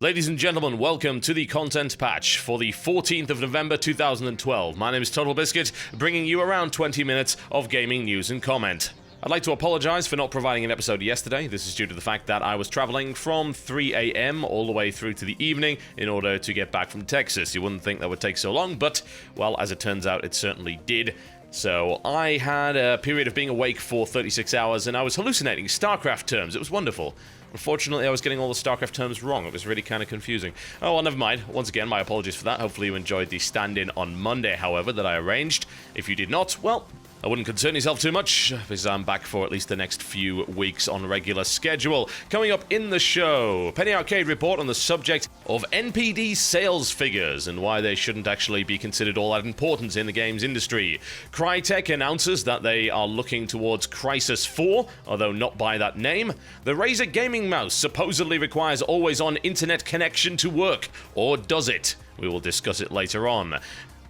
Ladies and gentlemen, welcome to the content patch for the 14th of November 2012. My name is TotalBiscuit, bringing you around 20 minutes of gaming news and comment. I'd like to apologize for not providing an episode yesterday. This is due to the fact that I was traveling from 3 a.m. all the way through to the evening in order to get back from Texas. You wouldn't think that would take so long, but, well, as it turns out, it certainly did. So I had a period of being awake for 36 hours, and I was hallucinating StarCraft terms. It was wonderful. Unfortunately, I was getting all the StarCraft terms wrong. It was really kind of confusing. Oh, well, never mind. Once again, my apologies for that. Hopefully you enjoyed the stand-in on Monday, however, that I arranged. If you did not, well, I wouldn't concern yourself too much, because I'm back for at least the next few weeks on regular schedule. Coming up in the show, Penny Arcade report on the subject of NPD sales figures and why they shouldn't actually be considered all that important in the games industry. Crytek announces that they are looking towards Crysis 4, although not by that name. The Razer gaming mouse supposedly requires always-on internet connection to work, or does it? We will discuss it later on.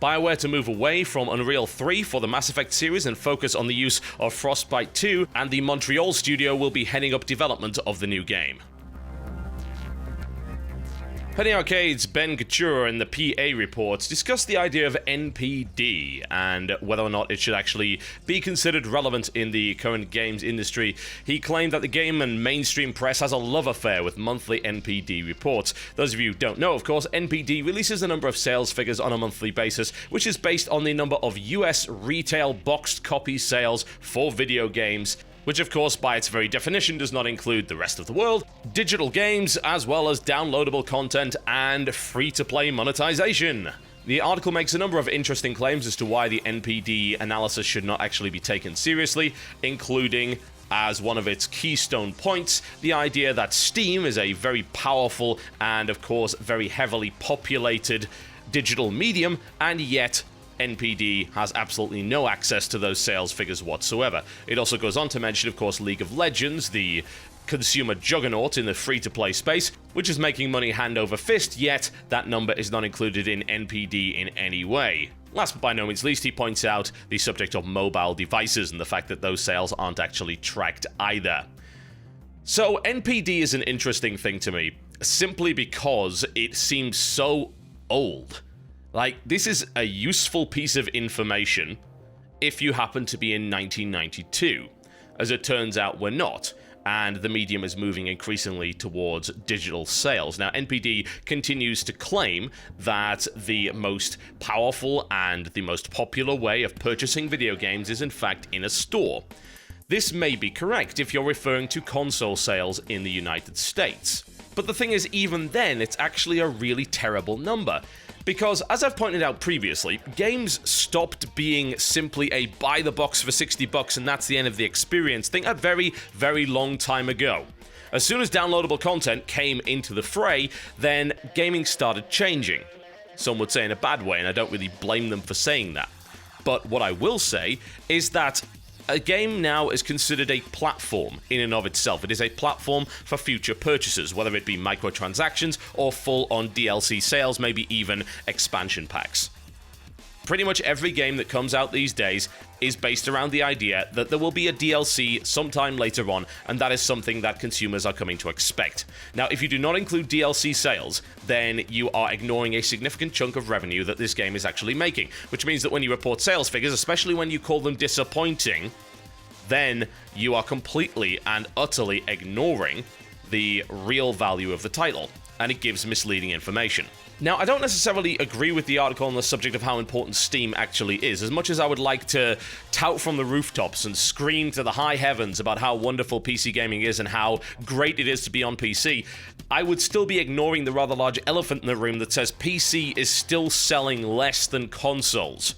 BioWare to move away from Unreal 3 for the Mass Effect series and focus on the use of Frostbite 2, and the Montreal studio will be heading up development of the new game. Penny Arcade's Ben Couture in the PA reports discussed the idea of NPD and whether or not it should actually be considered relevant in the current games industry. He claimed that the game and mainstream press has a love affair with monthly NPD reports. Those of you who don't know, of course, NPD releases a number of sales figures on a monthly basis, which is based on the number of US retail boxed copy sales for video games, which of course by its very definition does not include the rest of the world, digital games, as well as downloadable content and free-to-play monetization. The article makes a number of interesting claims as to why the NPD analysis should not actually be taken seriously, including, as one of its keystone points, the idea that Steam is a very powerful and of course very heavily populated digital medium, and yet NPD has absolutely no access to those sales figures whatsoever. It also goes on to mention, of course, League of Legends, the consumer juggernaut in the free-to-play space, which is making money hand over fist, yet that number is not included in NPD in any way. Last but by no means least, he points out the subject of mobile devices and the fact that those sales aren't actually tracked either. So NPD is an interesting thing to me, simply because it seems so old. Like, this is a useful piece of information if you happen to be in 1992. As it turns out, we're not, and the medium is moving increasingly towards digital sales. Now, NPD continues to claim that the most powerful and the most popular way of purchasing video games is in fact in a store. This may be correct if you're referring to console sales in the United States. But the thing is, even then, it's actually a really terrible number. Because, as I've pointed out previously, games stopped being simply a buy the box for $60 and that's the end of the experience thing a very, very long time ago. As soon as downloadable content came into the fray, then gaming started changing. Some would say in a bad way, and I don't really blame them for saying that. But what I will say is that a game now is considered a platform in and of itself. It is a platform for future purchases, whether it be microtransactions or full-on DLC sales, maybe even expansion packs. Pretty much every game that comes out these days is based around the idea that there will be a DLC sometime later on, and that is something that consumers are coming to expect. Now, if you do not include DLC sales, then you are ignoring a significant chunk of revenue that this game is actually making, which means that when you report sales figures, especially when you call them disappointing, then you are completely and utterly ignoring the real value of the title, and it gives misleading information. Now, I don't necessarily agree with the article on the subject of how important Steam actually is. As much as I would like to tout from the rooftops and scream to the high heavens about how wonderful PC gaming is and how great it is to be on PC, I would still be ignoring the rather large elephant in the room that says PC is still selling less than consoles.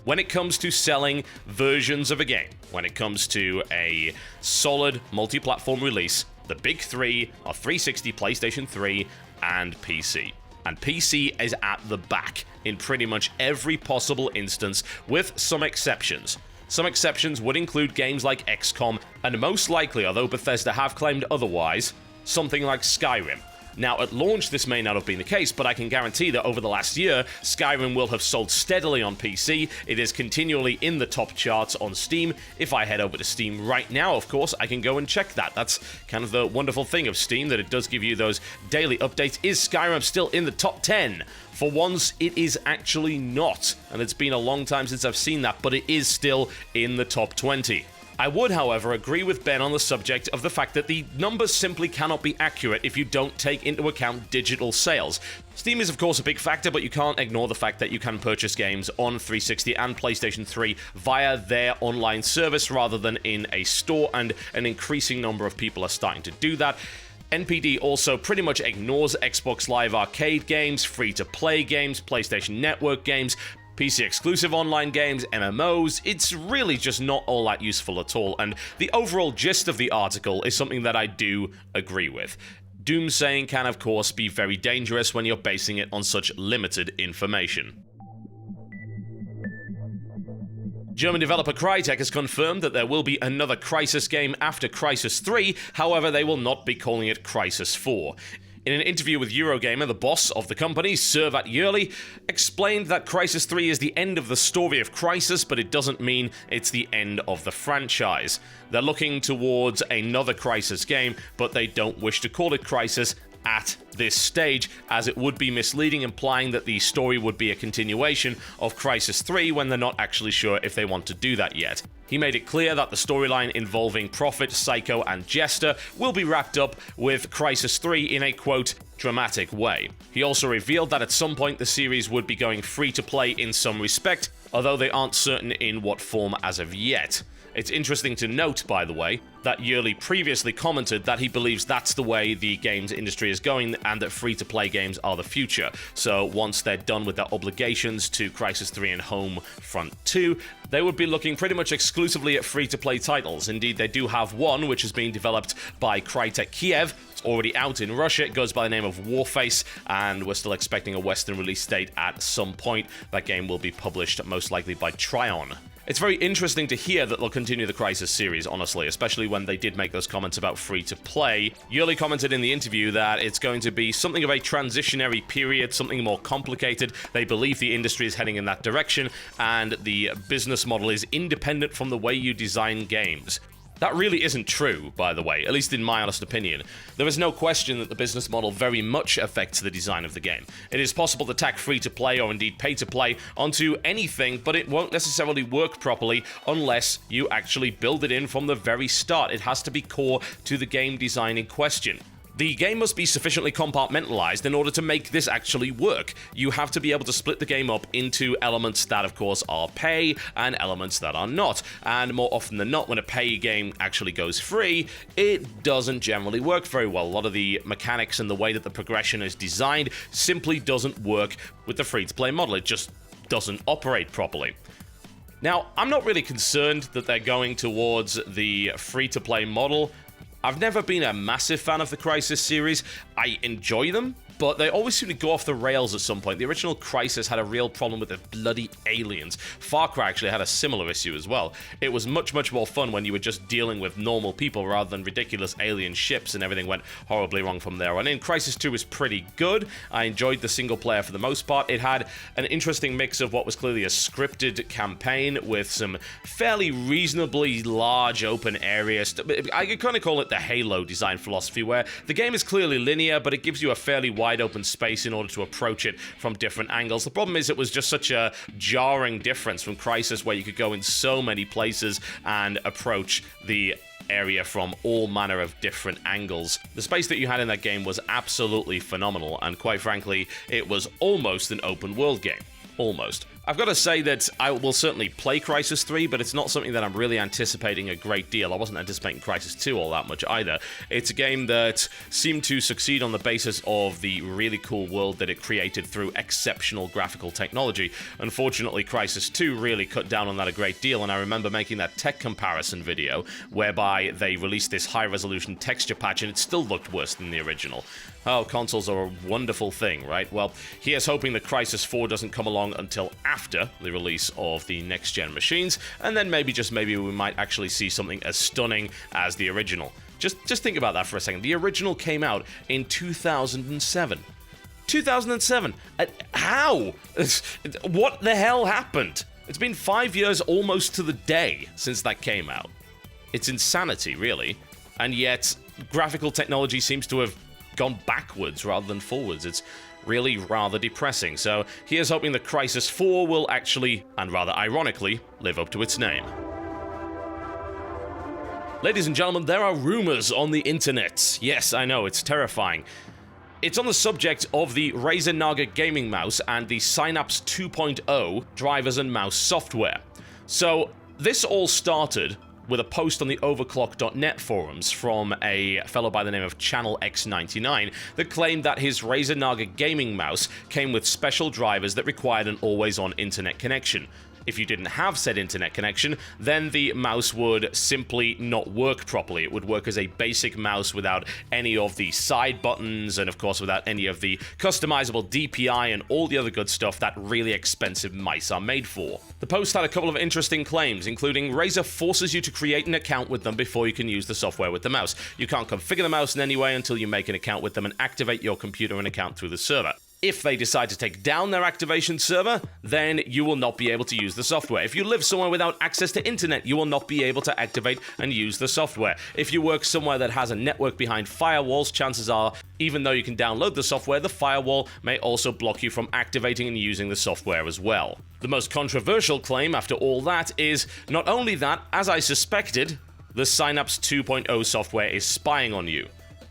When it comes to selling versions of a game, when it comes to a solid multi-platform release, the big three are 360, PlayStation 3, and PC. And PC is at the back in pretty much every possible instance, with some exceptions. Some exceptions would include games like XCOM, and most likely, although Bethesda have claimed otherwise, something like Skyrim. Now, at launch, this may not have been the case, but I can guarantee that over the last year, Skyrim will have sold steadily on PC. It is continually in the top charts on Steam. If I head over to Steam right now, of course, I can go and check that. That's kind of the wonderful thing of Steam, that it does give you those daily updates. Is Skyrim still in the top 10? For once, it is actually not, and it's been a long time since I've seen that, but it is still in the top 20. I would, however, agree with Ben on the subject of the fact that the numbers simply cannot be accurate if you don't take into account digital sales. Steam is, of course, a big factor, but you can't ignore the fact that you can purchase games on 360 and PlayStation 3 via their online service rather than in a store, and an increasing number of people are starting to do that. NPD also pretty much ignores Xbox Live Arcade games, free-to-play games, PlayStation Network games, PC-exclusive online games, MMOs. It's really just not all that useful at all, and the overall gist of the article is something that I do agree with. Doomsaying can, of course, be very dangerous when you're basing it on such limited information. German developer Crytek has confirmed that there will be another Crysis game after Crysis 3, however, they will not be calling it Crysis 4. In an interview with Eurogamer, the boss of the company, Servat Yurli, explained that Crysis 3 is the end of the story of Crysis, but it doesn't mean it's the end of the franchise. They're looking towards another Crysis game, but they don't wish to call it Crysis at this stage, as it would be misleading, implying that the story would be a continuation of Crysis 3 when they're not actually sure if they want to do that yet. He made it clear that the storyline involving Prophet, Psycho, and Jester will be wrapped up with Crysis 3 in a, quote, dramatic way. He also revealed that at some point the series would be going free to play in some respect, although they aren't certain in what form as of yet. It's interesting to note, by the way, that Yurli previously commented that he believes that's the way the games industry is going and that free-to-play games are the future. So once they're done with their obligations to Crysis 3 and Homefront 2, they would be looking pretty much exclusively at free-to-play titles. Indeed, they do have one, which is being developed by Crytek Kiev. It's already out in Russia. It goes by the name of Warface, and we're still expecting a Western release date at some point. That game will be published most likely by Trion. It's very interesting to hear that they'll continue the Crysis series, honestly, especially when they did make those comments about free-to-play. Yurli commented in the interview that it's going to be something of a transitionary period, something more complicated. They believe the industry is heading in that direction, and the business model is independent from the way you design games. That really isn't true, by the way, at least in my honest opinion. There is no question that the business model very much affects the design of the game. It is possible to tack free-to-play or indeed pay-to-play onto anything, but it won't necessarily work properly unless you actually build it in from the very start. It has to be core to the game design in question. The game must be sufficiently compartmentalized in order to make this actually work. You have to be able to split the game up into elements that, of course, are pay and elements that are not. And more often than not, when a pay game actually goes free, it doesn't generally work very well. A lot of the mechanics and the way that the progression is designed simply doesn't work with the free-to-play model. It just doesn't operate properly. Now, I'm not really concerned that they're going towards the free-to-play model. I've never been a massive fan of the Crysis series. I enjoy them, but they always seem to go off the rails at some point. The original Crysis had a real problem with the bloody aliens. Far Cry actually had a similar issue as well. It was much, much more fun when you were just dealing with normal people rather than ridiculous alien ships, and everything went horribly wrong from there on in. Crysis 2 was pretty good. I enjoyed the single player for the most part. It had an interesting mix of what was clearly a scripted campaign with some fairly reasonably large open areas. I could kind of call it the Halo design philosophy, where the game is clearly linear, but it gives you a fairly wide open space in order to approach it from different angles. The problem is it was just such a jarring difference from Crysis, where you could go in so many places and approach the area from all manner of different angles. The space that you had in that game was absolutely phenomenal, and quite frankly, it was almost an open world game. Almost. I've got to say that I will certainly play Crysis 3, but it's not something that I'm really anticipating a great deal. I wasn't anticipating Crysis 2 all that much either. It's a game that seemed to succeed on the basis of the really cool world that it created through exceptional graphical technology. Unfortunately, Crysis 2 really cut down on that a great deal, and I remember making that tech comparison video whereby they released this high-resolution texture patch, and it still looked worse than the original. Oh, consoles are a wonderful thing, right? Well, here's hoping that Crysis 4 doesn't come along until after the release of the next-gen machines, and then maybe, just maybe, we might actually see something as stunning as the original. Just think about that for a second. The original came out in 2007. 2007. How? What the hell happened? It's been 5 years almost to the day since that came out. It's insanity, really. And yet, graphical technology seems to have gone backwards rather than forwards. It's really rather depressing. So here's hoping that Crysis 4 will actually, and rather ironically, live up to its name. Ladies and gentlemen, there are rumors on the internet. Yes, I know, it's terrifying. It's on the subject of the Razer Naga gaming mouse and the Synapse 2.0 drivers and mouse software. So this all started with a post on the overclock.net forums from a fellow by the name of Channel X99 that claimed that his Razer Naga gaming mouse came with special drivers that required an always-on internet connection. If you didn't have said internet connection, then the mouse would simply not work properly. It would work as a basic mouse without any of the side buttons and, of course, without any of the customizable DPI and all the other good stuff that really expensive mice are made for. The post had a couple of interesting claims, including Razer forces you to create an account with them before you can use the software with the mouse. You can't configure the mouse in any way until you make an account with them and activate your computer and account through the server. If they decide to take down their activation server, then you will not be able to use the software. If you live somewhere without access to internet, you will not be able to activate and use the software. If you work somewhere that has a network behind firewalls, chances are, even though you can download the software, the firewall may also block you from activating and using the software as well. The most controversial claim after all that is not only that, as I suspected, the Synapse 2.0 software is spying on you.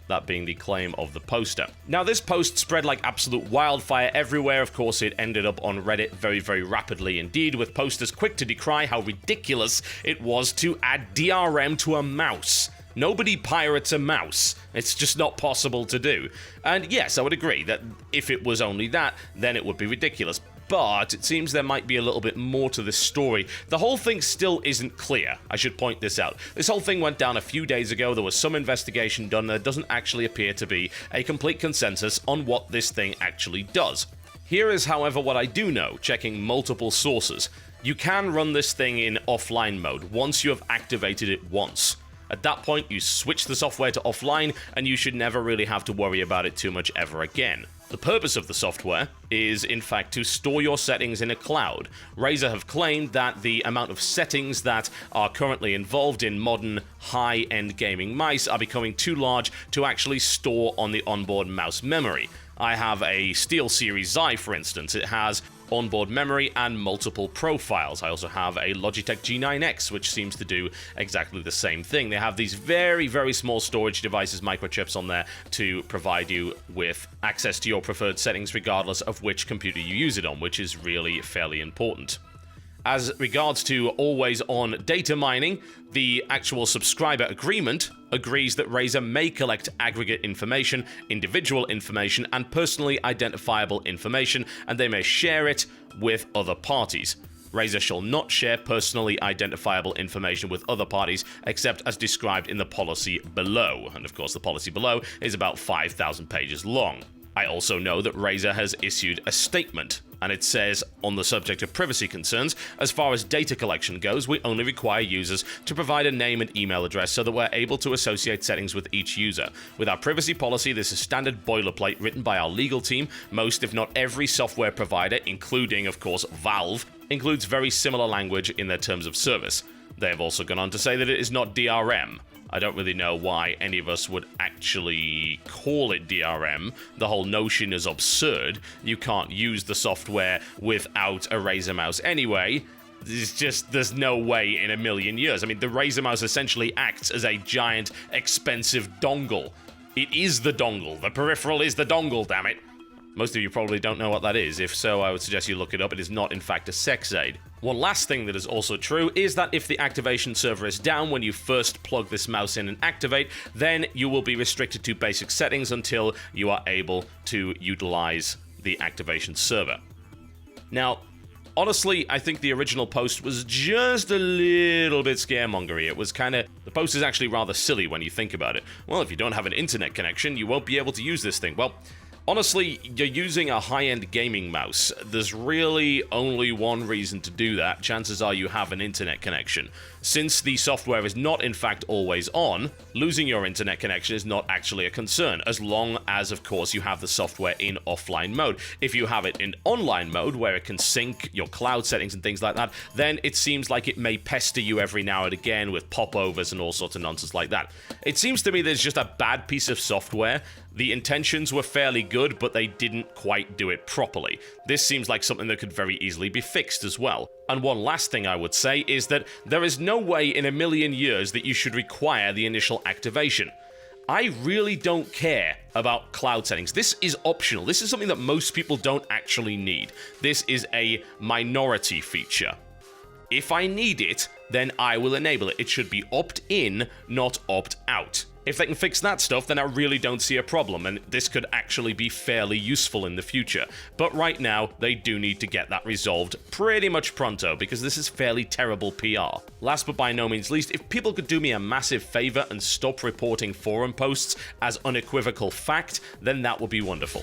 That being the claim of the poster. Now, this post spread like absolute wildfire everywhere. Of course, it ended up on Reddit very, very rapidly indeed, with posters quick to decry how ridiculous it was to add DRM to a mouse. Nobody pirates a mouse. It's just not possible to do. And yes, I would agree that if it was only that, then it would be ridiculous. But it seems there might be a little bit more to this story. The whole thing still isn't clear. I should point this out. This whole thing went down a few days ago. There was some investigation done. There doesn't actually appear to be a complete consensus on what this thing actually does. Here is, however, what I do know, checking multiple sources. You can run this thing in offline mode once you have activated it once. At that point, you switch the software to offline, and you should never really have to worry about it too much ever again. The purpose of the software is, in fact, to store your settings in a cloud. Razer have claimed that the amount of settings that are currently involved in modern high-end gaming mice are becoming too large to actually store on the onboard mouse memory. I have a SteelSeries Xi, for instance. It has onboard memory and multiple profiles. I also have a Logitech G9X, which seems to do exactly the same thing. They have these very, very small storage devices, microchips on there, to provide you with access to your preferred settings regardless of which computer you use it on, which is really fairly important. As regards to always-on data mining, the actual subscriber agreement agrees that Razer may collect aggregate information, individual information, and personally identifiable information, and they may share it with other parties. Razer shall not share personally identifiable information with other parties, except as described in the policy below. And of course, the policy below is about 5,000 pages long. I also know that Razer has issued a statement, and it says, on the subject of privacy concerns, as far as data collection goes, we only require users to provide a name and email address so that we're able to associate settings with each user. With our privacy policy, this is standard boilerplate written by our legal team. Most, if not every, software provider, including, of course, Valve, includes very similar language in their terms of service. They have also gone on to say that it is not DRM. I don't really know why any of us would actually call it DRM. The whole notion is absurd. You can't use the software without a Razer mouse anyway. There's no way in a million years. I mean, the Razer mouse essentially acts as a giant, expensive dongle. It is the dongle. The peripheral is the dongle, damn it. Most of you probably don't know what that is. If so, I would suggest you look it up. It is not, in fact, a sex aid. One last thing that is also true is that if the activation server is down when you first plug this mouse in and activate, then you will be restricted to basic settings until you are able to utilize the activation server. Now, honestly, I think the original post was just a little bit scaremongery. It was the post is actually rather silly when you think about it. Well, if you don't have an internet connection, you won't be able to use this thing. Well, Honestly, you're using a high-end gaming mouse. There's really only one reason to do that. Chances are you have an internet connection. Since the software is not in fact always on, losing your internet connection is not actually a concern, as long as, of course, you have the software in offline mode. If you have it in online mode, where it can sync your cloud settings and things like that, then it seems like it may pester you every now and again with popovers and all sorts of nonsense like that. It seems to me there's just a bad piece of software. The intentions were fairly good, but they didn't quite do it properly. This seems like something that could very easily be fixed as well. And one last thing I would say is that there is no way in a million years that you should require the initial activation. I really don't care about cloud settings. This is optional. This is something that most people don't actually need. This is a minority feature. If I need it, then I will enable it. It should be opt-in, not opt-out. If they can fix that stuff, then I really don't see a problem, and this could actually be fairly useful in the future. But right now, they do need to get that resolved pretty much pronto, because this is fairly terrible PR. Last but by no means least, if people could do me a massive favor and stop reporting forum posts as unequivocal fact, then that would be wonderful.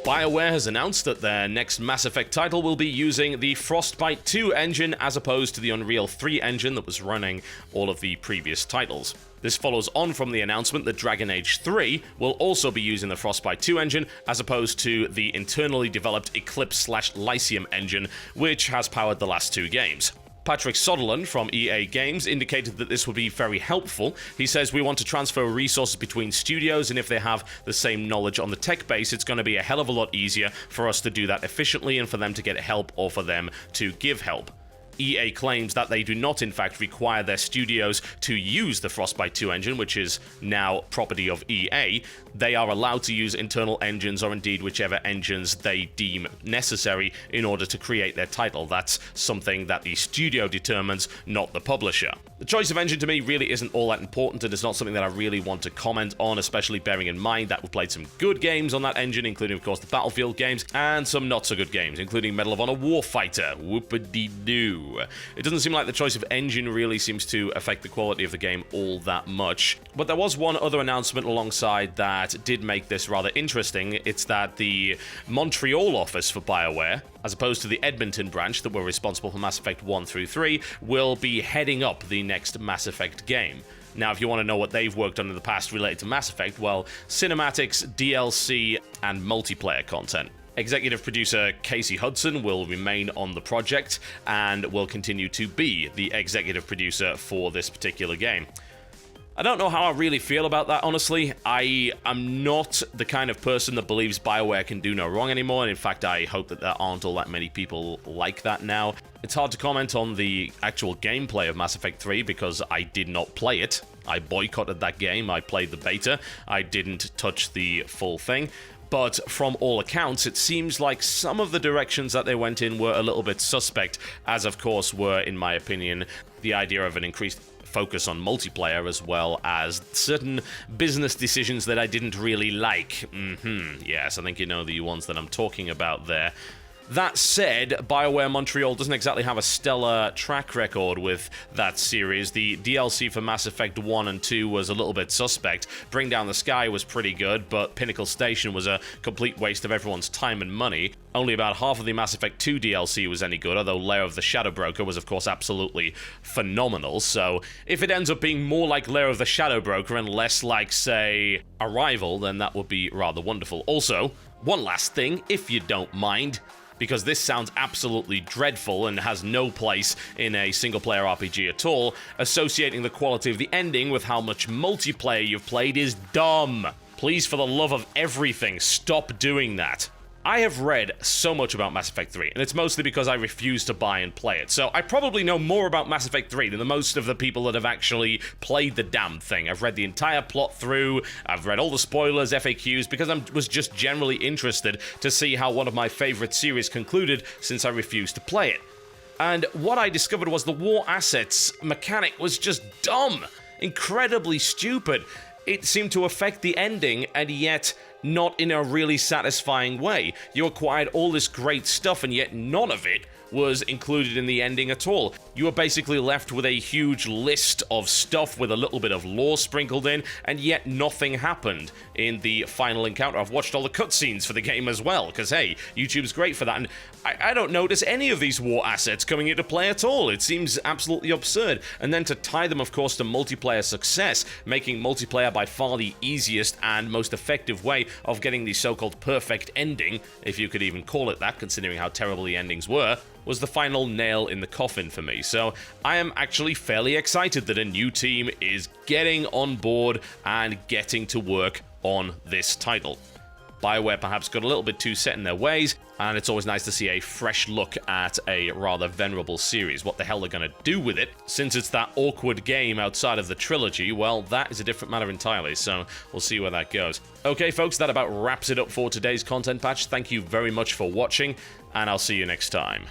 BioWare has announced that their next Mass Effect title will be using the Frostbite 2 engine as opposed to the Unreal 3 engine that was running all of the previous titles. This follows on from the announcement that Dragon Age 3 will also be using the Frostbite 2 engine as opposed to the internally developed Eclipse/Lycium engine, which has powered the last two games. Patrick Soderlund from EA Games indicated that this would be very helpful. He says, "We want to transfer resources between studios, and if they have the same knowledge on the tech base, it's going to be a hell of a lot easier for us to do that efficiently and for them to get help or for them to give help." EA claims that they do not in fact require their studios to use the Frostbite 2 engine, which is now property of EA. They are allowed to use internal engines or indeed whichever engines they deem necessary in order to create their title. That's something that the studio determines, not the publisher. The choice of engine to me really isn't all that important, and it's not something that I really want to comment on, especially bearing in mind that we've played some good games on that engine, including of course the Battlefield games, and some not so good games, including Medal of Honor Warfighter. Whoop-a-dee-doo. It doesn't seem like the choice of engine really seems to affect the quality of the game all that much. But there was one other announcement alongside that did make this rather interesting. It's that the Montreal office for BioWare, as opposed to the Edmonton branch that were responsible for Mass Effect 1 through 3, will be heading up the next Mass Effect game. Now, if you want to know what they've worked on in the past related to Mass Effect, well, cinematics, DLC, and multiplayer content. Executive producer Casey Hudson will remain on the project and will continue to be the executive producer for this particular game. I don't know how I really feel about that, honestly. I am not the kind of person that believes BioWare can do no wrong anymore, and in fact, I hope that there aren't all that many people like that now. It's hard to comment on the actual gameplay of Mass Effect 3 because I did not play it. I boycotted that game, I played the beta, I didn't touch the full thing. But from all accounts, it seems like some of the directions that they went in were a little bit suspect, as of course were, in my opinion, the idea of an increased focus on multiplayer as well as certain business decisions that I didn't really like. Yes, I think you know the ones that I'm talking about there. That said, BioWare Montreal doesn't exactly have a stellar track record with that series. The DLC for Mass Effect 1 and 2 was a little bit suspect. Bring Down the Sky was pretty good, but Pinnacle Station was a complete waste of everyone's time and money. Only about half of the Mass Effect 2 DLC was any good, although Lair of the Shadow Broker was of course absolutely phenomenal, so if it ends up being more like Lair of the Shadow Broker and less like, say, Arrival, then that would be rather wonderful. Also, one last thing, if you don't mind, because this sounds absolutely dreadful and has no place in a single-player RPG at all, associating the quality of the ending with how much multiplayer you've played is dumb. Please, for the love of everything, stop doing that. I have read so much about Mass Effect 3, and it's mostly because I refuse to buy and play it. So I probably know more about Mass Effect 3 than the most of the people that have actually played the damn thing. I've read the entire plot through, I've read all the spoilers, FAQs, because I was just generally interested to see how one of my favorite series concluded since I refused to play it. And what I discovered was the war assets mechanic was just dumb, incredibly stupid. It seemed to affect the ending, and yet not in a really satisfying way. You acquired all this great stuff, and yet none of it was included in the ending at all. You were basically left with a huge list of stuff with a little bit of lore sprinkled in, and yet nothing happened in the final encounter. I've watched all the cutscenes for the game as well, because hey, YouTube's great for that, and I don't notice any of these war assets coming into play at all. It seems absolutely absurd. And then to tie them, of course, to multiplayer success, making multiplayer by far the easiest and most effective way of getting the so-called perfect ending, if you could even call it that, considering how terrible the endings were, was the final nail in the coffin for me. So I am actually fairly excited that a new team is getting on board and getting to work on this title. BioWare perhaps got a little bit too set in their ways, and it's always nice to see a fresh look at a rather venerable series. What the hell they're going to do with it, since it's that awkward game outside of the trilogy, well, that is a different matter entirely, so we'll see where that goes. Okay, folks, that about wraps it up for today's content patch. Thank you very much for watching, and I'll see you next time.